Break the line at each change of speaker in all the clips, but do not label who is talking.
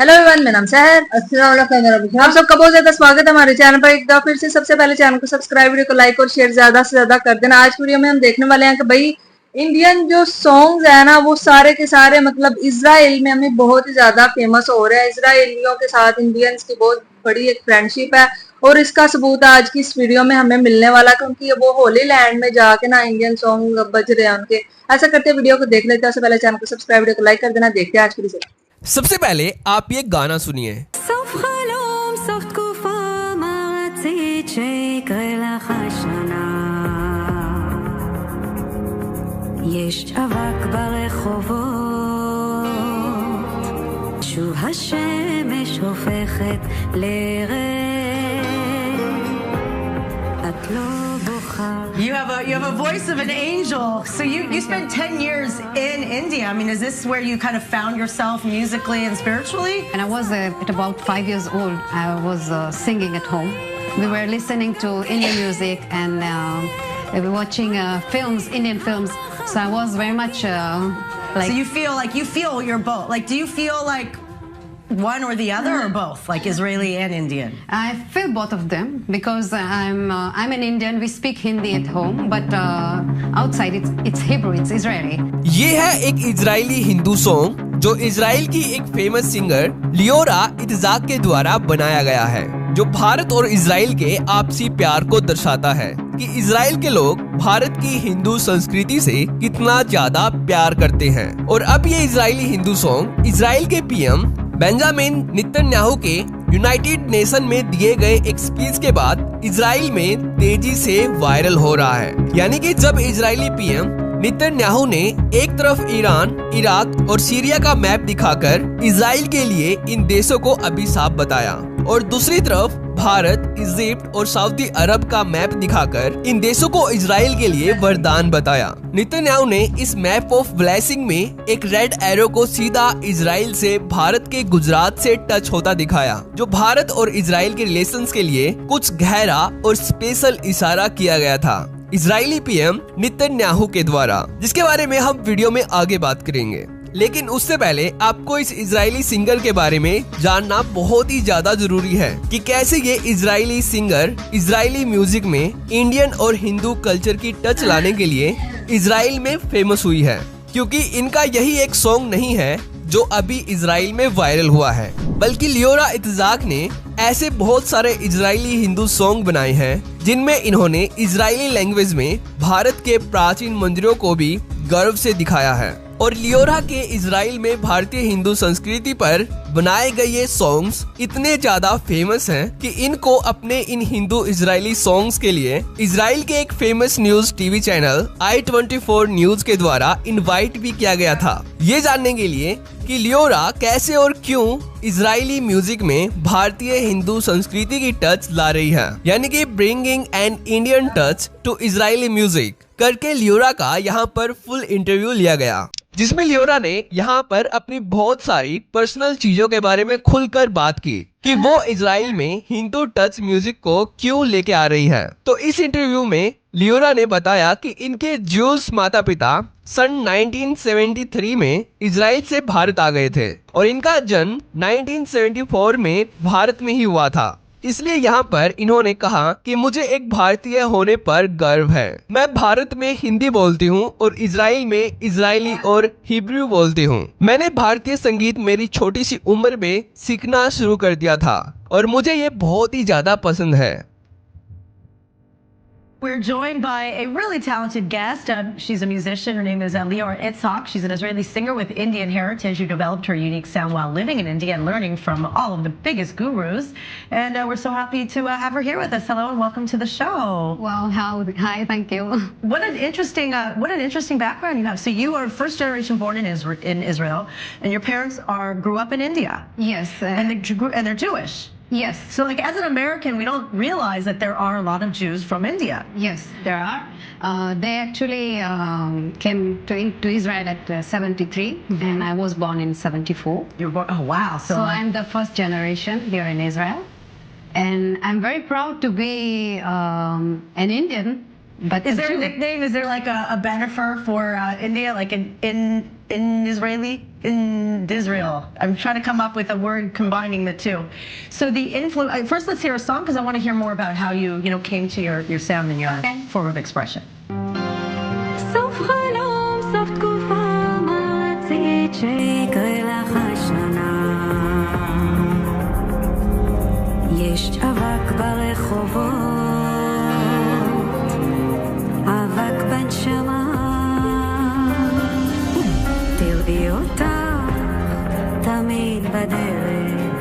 Hello everyone, मेरा नाम सहर।
अस्सलाम वालेकुम।
आप सबका बहुत ज्यादा स्वागत है हमारे चैनल पर। एक बार फिर से सबसे पहले चैनल को सब्सक्राइब, वीडियो को लाइक और शेयर ज्यादा से ज्यादा कर देना। आज वीडियो में हम देखने वाले हैं कि भाई इंडियन जो सॉन्ग्स है ना, वो सारे के सारे मतलब इजराइल में हमें बहुत ही ज्यादा फेमस हो रहे हैं। इजराइलियों के साथ इंडियंस की बहुत बड़ी एक फ्रेंडशिप है और इसका सबूत आज की इस वीडियो में हमें मिलने वाला, क्योंकि वो होली लैंड में जाके ना इंडियन सॉन्ग बज रहे हैं उनके। ऐसा करते वीडियो को देख लेते हैं। उससे पहले चैनल को सब्सक्राइब, वीडियो को लाइक कर देना। देखते हैं आज की वीडियो।
सबसे पहले आप ये गाना सुनिए।
סוף חלום, סוף תקופה, מה רצית שיקרה לך השנה? יש אבק ברחובות, שוב השמש הופכת לערב, את לא בוכה.
You have a voice of an angel. So you spent 10 years in India. I mean, is this where you kind of found yourself musically and spiritually?
And I was at about 5 years old. I was singing at home. We were listening to Indian music and we were watching films, Indian films. So I was very much like.
So you feel you're both. Like, do you feel like one or the other or both? Like Israeli and Indian?
I feel both of them because I'm an Indian. We speak Hindi at home, but outside it's Hebrew, it's Israeli.
ये है एक Israeli Hindu song जो Israel की एक famous singer लियोरा इत्जाक के द्वारा बनाया गया है, जो भारत और इजराइल के आपसी प्यार को दर्शाता है कि इजराइल के लोग भारत की हिंदू संस्कृति से कितना ज्यादा प्यार करते हैं। और अब ये इजरायली हिंदू सॉन्ग इजराइल के पीएम बेंजामिन नेतन्याहू के यूनाइटेड नेशन में दिए गए एक स्पीच के बाद इजराइल में तेजी से वायरल हो रहा है। यानी कि जब इजरायली पीएम नेतन्याहू ने एक तरफ ईरान, इराक और सीरिया का मैप दिखाकर इजराइल के लिए इन देशों को अभिशाप बताया और दूसरी तरफ भारत, इजिप्ट और सऊदी अरब का मैप दिखाकर इन देशों को इजराइल के लिए वरदान बताया। नेतन्याहू ने इस मैप ऑफ ब्लेसिंग में एक रेड एरो को सीधा इजराइल से भारत के गुजरात से टच होता दिखाया, जो भारत और इजराइल के रिलेशंस के लिए कुछ गहरा और स्पेशल इशारा किया गया था इजरायली पीएम नेतन्याहू के द्वारा, जिसके बारे में हम वीडियो में आगे बात करेंगे। लेकिन उससे पहले आपको इस इजरायली सिंगर के बारे में जानना बहुत ही ज्यादा जरूरी है कि कैसे ये इजरायली सिंगर इजरायली म्यूजिक में इंडियन और हिंदू कल्चर की टच लाने के लिए इजराइल में फेमस हुई है, क्योंकि इनका यही एक सॉन्ग नहीं है जो अभी इजराइल में वायरल हुआ है, बल्कि लियोरा इत्जाक ने ऐसे बहुत सारे इजरायली हिंदू सॉन्ग बनाए हैं जिनमें इन्होंने इजरायली लैंग्वेज में भारत के प्राचीन मंदिरों को भी गर्व से दिखाया है। और लियोरा के इजराइल में भारतीय हिंदू संस्कृति पर बनाए गए ये सॉन्ग्स इतने ज्यादा फेमस हैं कि इनको अपने इन हिंदू इजरायली सॉन्ग्स के लिए इजराइल के एक famous news TV channel i24 news के द्वारा इनवाइट भी किया गया था, ये जानने के लिए कि लियोरा कैसे और क्यों इजरायली म्यूजिक में भारतीय हिंदू संस्कृति की टच ला रही है, यानी कि bringing an Indian touch to Israeli music करके लियोरा का यहाँ पर फुल इंटरव्यू लिया गया, जिसमें लियोरा ने यहाँ पर अपनी बहुत सारी पर्सनल चीजों के बारे में खुलकर बात की कि वो इजराइल में हिंदू टच म्यूजिक को क्यों लेके आ रही है। तो इस इंटरव्यू में लियोरा ने बताया कि इनके ज्यूस माता पिता सन 1973 में इजराइल से भारत आ गए थे और इनका जन्म 1974 में भारत में ही हुआ था, इसलिए यहाँ पर इन्होंने कहा कि मुझे एक भारतीय होने पर गर्व है। मैं भारत में हिंदी बोलती हूँ और इजराइल में इजरायली और हिब्रू बोलती हूँ। मैंने भारतीय संगीत मेरी छोटी सी उम्र में सीखना शुरू कर दिया था और मुझे ये बहुत ही ज्यादा पसंद है।
We're joined by a really talented guest. She's a musician. Her name is Lior Itzhak. She's an Israeli singer with Indian heritage who developed her unique sound while living in India and learning from all of the biggest gurus. And we're so happy to have her here with us. Hello and welcome to the show.
Wow, hi, thank you.
What an interesting background you have. So you are first generation born in Israel, and your parents grew up in India.
Yes.
And they're Jewish.
Yes.
So like as an American, we don't realize that there are a lot of Jews from India.
Yes, there are. They actually came to Israel at 73, and I was born in 74.
You were born, oh wow.
So I'm the first generation here in Israel. And I'm very proud to be an Indian. But
is there a nickname? Is there like a banner for India, like in Israeli? in Israel. I'm trying to come up with a word combining the two. So the influence. First, let's hear a song because I want to hear more about how you came to your sound and your form of expression.
סוף חלום, סוף תקופה מעצית שיקרה לך השנה. יש אבק ברחובות, אבק בנשמה. תראי אותך תמיד בדרך,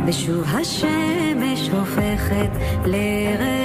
ושוב השמש הופכת לרח.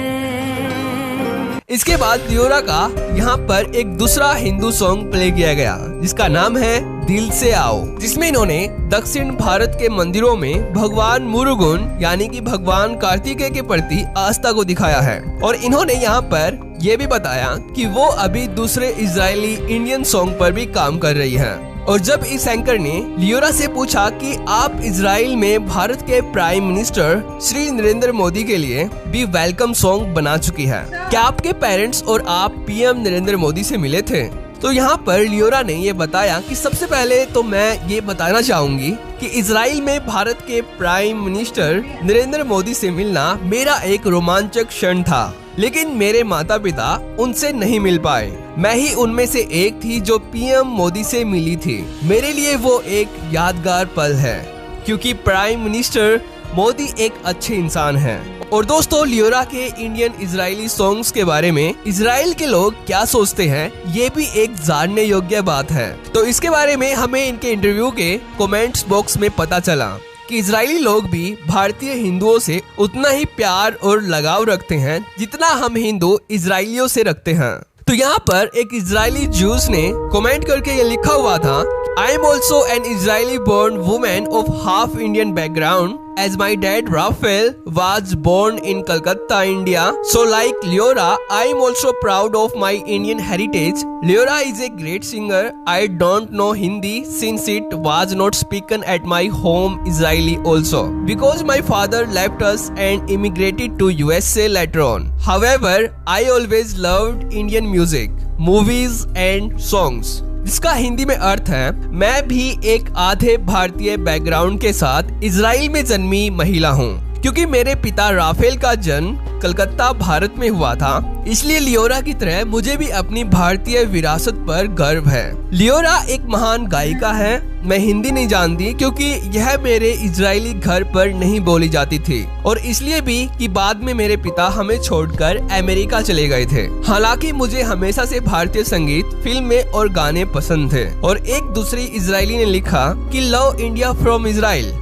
इसके बाद लियोरा का यहाँ पर एक दूसरा Hindu song play किया गया जिसका नाम है दिल से आओ, जिसमें इन्होंने दक्षिण भारत के मंदिरों में भगवान मुरुगन यानी कि भगवान कार्तिकेय के प्रति आस्था को दिखाया है। और इन्होंने यहाँ पर ये भी बताया कि वो अभी दूसरे इजरायली इंडियन सॉन्ग पर भी काम कर रही है। और जब इस एंकर ने लियोरा से पूछा कि आप इजराइल में भारत के प्राइम मिनिस्टर श्री नरेंद्र मोदी के लिए भी वेलकम सॉन्ग बना चुकी है, क्या आपके पेरेंट्स और आप पीएम नरेंद्र मोदी से मिले थे? तो यहाँ पर लियोरा ने ये बताया कि सबसे पहले तो मैं ये बताना चाहूंगी कि इजराइल में भारत के प्राइम मिनिस्टर नरेंद्र मोदी से मिलना मेरा एक रोमांचक क्षण था, लेकिन मेरे माता पिता उनसे नहीं मिल पाए। मैं ही उनमें से एक थी जो पीएम मोदी से मिली थी। मेरे लिए वो एक यादगार पल है क्योंकि प्राइम मिनिस्टर मोदी एक अच्छे इंसान हैं। और दोस्तों, लियोरा के इंडियन इजरायली सॉन्ग्स के बारे में इजराइल के लोग क्या सोचते हैं ये भी एक जानने योग्य बात है। तो इसके बारे में हमें इनके इंटरव्यू के कमेंट्स बॉक्स में पता चला कि इजरायली लोग भी भारतीय हिंदुओं से उतना ही प्यार और लगाव रखते हैं जितना हम हिंदू इजरायलियों से रखते हैं। तो यहाँ पर एक इजरायली जूस ने कमेंट करके ये लिखा हुआ था, I am also an Israeli born woman of half Indian background as my dad Rafael was born in Calcutta, India. So like Liora, I am also proud of my Indian heritage. Liora is a great singer. I don't know Hindi since it was not spoken at my home Israeli also because my father left us and immigrated to USA later on. However, I always loved Indian music, movies and songs. जिसका हिंदी में अर्थ है, मैं भी एक आधे भारतीय background के साथ इजराइल में जन्मी महिला हूँ। क्योंकि मेरे पिता राफेल का जन्म कलकत्ता भारत में हुआ था, इसलिए लियोरा की तरह मुझे भी अपनी भारतीय विरासत पर गर्व है। लियोरा एक महान गायिका है। मैं हिंदी नहीं जानती क्योंकि यह मेरे इजरायली घर पर नहीं बोली जाती थी और इसलिए भी कि बाद में मेरे पिता हमें छोड़कर अमेरिका चले गए थे। हालांकि मुझे हमेशा से भारतीय संगीत, फिल्में और गाने पसंद थे। और एक दूसरी इजरायली ने लिखा कि love India from Israel,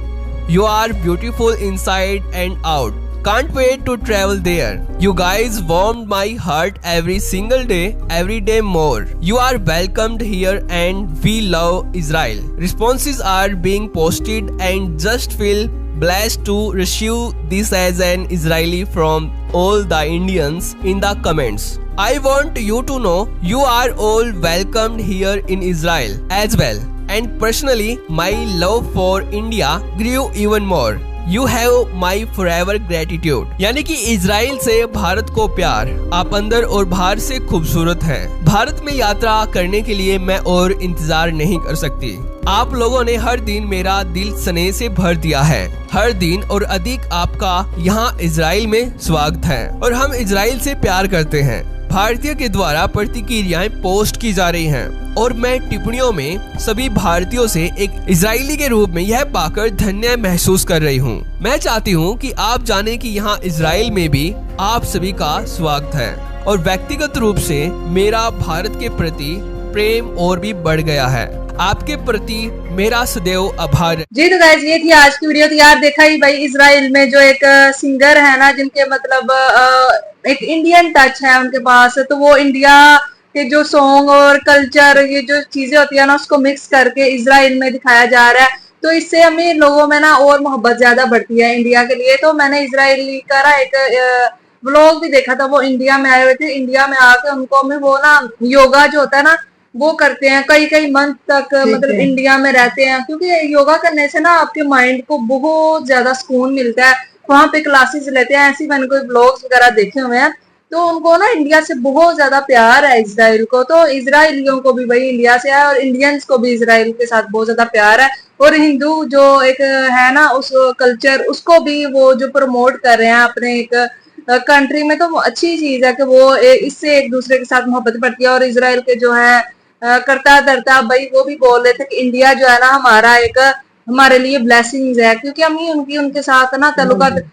You are beautiful inside and out. Can't wait to travel there. You guys warmed my heart every single day more. You are welcomed here and we love Israel. Responses are being posted and just feel blessed to receive this as an Israeli from all the Indians in the comments. I want you to know you are all welcomed here in Israel as well. And personally, my love for India grew even more. You have my forever gratitude. यानी कि Israel से भारत को प्यार, आप अंदर और बाहर से खूबसूरत हैं। भारत में यात्रा करने के लिए मैं और इंतजार नहीं कर सकती। आप लोगों ने हर दिन मेरा दिल स्नेह से भर दिया है। हर दिन और अधिक आपका यहाँ इजराइल में स्वागत है और हम इजराइल से प्यार करते हैं। भारतीय के द्वारा प्रतिक्रियाएं पोस्ट की जा रही हैं और मैं टिप्पणियों में सभी भारतीयों से एक इजरायली के रूप में यह पाकर धन्य महसूस कर रही हूँ। मैं चाहती हूँ कि आप जाने कि यहाँ इजराइल में भी आप सभी का स्वागत है और व्यक्तिगत रूप से मेरा भारत के प्रति प्रेम और भी बढ़ गया है। आपके प्रति मेरा सदैव आभार।
जी तो गाइस, ये थी आज की वीडियो। तो यार देखा ही भाई, इजराइल में जो एक सिंगर है ना, जिनके मतलब एक इंडियन टच है उनके पास, तो वो इंडिया के जो सॉन्ग और कल्चर, ये जो चीजें होती है ना, उसको मिक्स करके इजराइल में दिखाया जा रहा है। तो इससे हमें लोगों में ना और मोहब्बत ज्यादा बढ़ती है इंडिया के लिए। तो मैंने इजरायली का ना एक व्लॉग भी देखा था, वो इंडिया में आए हुए थे। इंडिया में आके उनको में वो ना योगा जो होता है ना वो करते हैं, कई मंथ तक मतलब इंडिया में रहते हैं, क्योंकि योगा करने से ना आपके माइंड को बहुत ज्यादा सुकून मिलता है। वहां पे क्लासेस लेते हैं, ऐसी मैंने कोई ब्लॉग्स वगैरह देखे हुए हैं। तो उनको ना इंडिया से बहुत ज्यादा प्यार है इसराइल को, तो इसराइलियों को भी भाई इंडिया से है और इंडियंस को भी इसराइल के साथ बहुत ज्यादा प्यार है। और हिंदू जो एक है ना उस कल्चर, उसको भी वो जो प्रमोट कर रहे हैं अपने एक कंट्री में, तो वो अच्छी चीज है कि वो इससे एक दूसरे के साथ मोहब्बत बढ़ती है। और इसराइल के जो है करता धरता भाई वो भी बोल रहे थे कि इंडिया जो है ना हमारा एक हमारे लिए ब्लेसिंग्स है, क्योंकि हम ही उनके साथ ना ताल्लुकात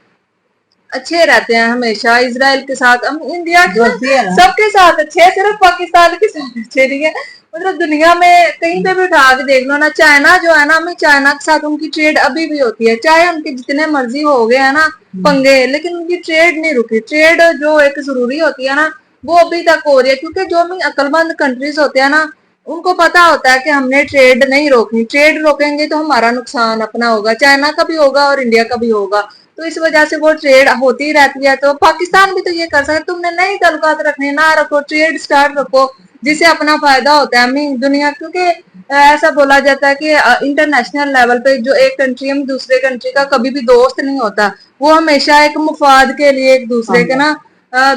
अच्छे रहते हैं हमेशा। इसराइल के साथ, हम इंडिया के सबके साथ अच्छे हैं, सिर्फ पाकिस्तान के साथ अच्छे नहीं है। मतलब दुनिया में कहीं पे भी उठा के देख लो ना, चाइना जो है ना, हमें चाइना के साथ उनकी ट्रेड अभी भी होती है, चाहे उनके जितने मर्जी हो गए है ना पंगे, लेकिन उनकी ट्रेड नहीं रुकी। ट्रेड जो एक जरूरी होती है ना वो अभी तक हो रही है, क्योंकि जो हम अक्लमंद कंट्रीज होते हैं ना उनको पता होता है कि हमने ट्रेड नहीं रोकनी, ट्रेड रोकेंगे तो हमारा नुकसान अपना होगा, चाइना का भी होगा और इंडिया का भी होगा। तो इस वजह से वो ट्रेड होती रहती है। तो पाकिस्तान भी तो ये कर सकता है, तुमने नई ताल्लुकात रखने ना रखो, ट्रेड स्टार्ट रखो जिससे अपना फायदा होता है हमें दुनिया, क्योंकि ऐसा बोला जाता है कि इंटरनेशनल लेवल पे जो एक कंट्री हम दूसरे कंट्री का कभी भी दोस्त नहीं होता, वो हमेशा एक मुफाद के लिए एक दूसरे के ना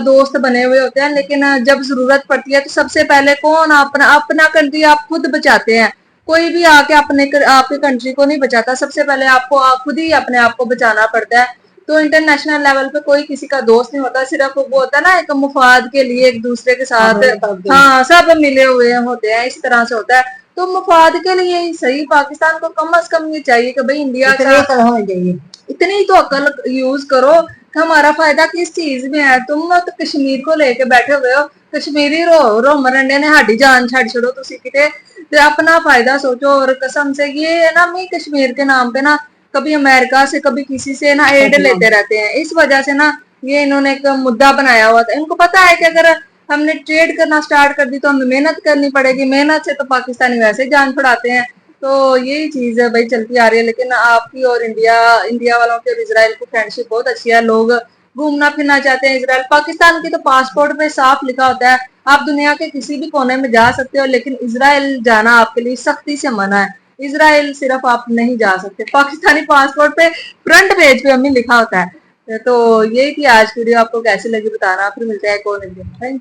दोस्त बने हुए होते हैं। लेकिन जब जरूरत पड़ती है तो सबसे पहले कौन अपना अपना कंट्री आप खुद बचाते हैं, कोई भी आके आपके कंट्री को नहीं बचाता, सबसे पहले आपको खुद ही अपने आप को बचाना पड़ता है। तो इंटरनेशनल लेवल पे कोई किसी का दोस्त नहीं होता, सिर्फ वो होता है ना एक मुफाद के लिए एक दूसरे के साथ, हाँ सब मिले हुए होते हैं, इस तरह से होता है। तो मुफाद के लिए ही सही पाकिस्तान को कम से कम ये चाहिए कि भाई इंडिया का इतनी तो अकल यूज करो कि हमारा फायदा किस चीज में है। तुम तो कश्मीर को लेके बैठे हुए हो, कश्मीरी रो मरंडे ने हाडी जान छड़ छोड़ो, तुसी किते तो अपना फायदा सोचो। और कसम से ये है ना, मैं कश्मीर के नाम पे ना कभी अमेरिका से कभी किसी से ना एड लेते रहते हैं, इस वजह से ना ये इन्होंने एक मुद्दा बनाया हुआ था। इनको पता है कि अगर हमने ट्रेड करना स्टार्ट कर दी तो हमें मेहनत करनी पड़ेगी, मेहनत से तो पाकिस्तानी वैसे ही जान छुड़ाते हैं। तो यही चीज है भाई चलती आ रही है। लेकिन आपकी और इंडिया वालों की और इजराइल की फ्रेंडशिप बहुत अच्छी है, लोग घूमना फिरना चाहते हैं इजराइल। पाकिस्तान की तो पासपोर्ट पे साफ लिखा होता है आप दुनिया के किसी भी कोने में जा सकते हो, लेकिन इजराइल जाना आपके लिए सख्ती से मना है। इजराइल सिर्फ आप नहीं जा सकते, पाकिस्तानी पासपोर्ट पे फ्रंट पेज पे हमें लिखा होता है। तो यही थी आज की वीडियो, आपको कैसी लगी बताना, फिर मिलते हैं एक और दिन।